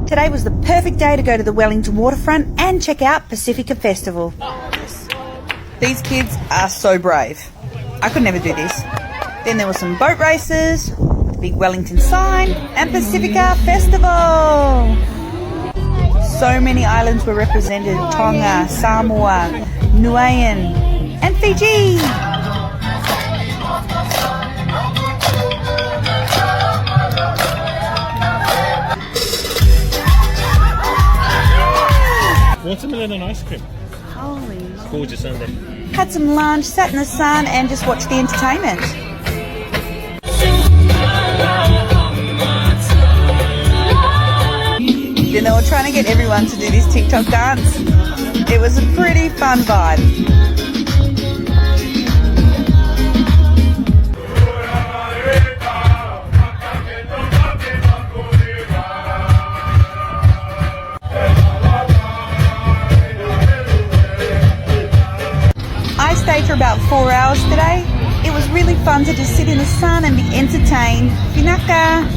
Today was the perfect day to go to the Wellington waterfront and check out Pacifica Festival. These kids are so brave. I could never do this. Then there were some boat races, the big Wellington sign, and Pacifica Festival. So many islands were represented: Tonga, Samoa, Niue, and Fiji. Watermelon and ice cream. Holy. It's gorgeous, isn't it? Had some lunch, sat in the sun, and just watched the entertainment. Then they were trying to get everyone to do this TikTok dance. It was a pretty fun vibe. I stayed for about 4 hours today. It was really fun to just sit in the sun and be entertained. Finaka!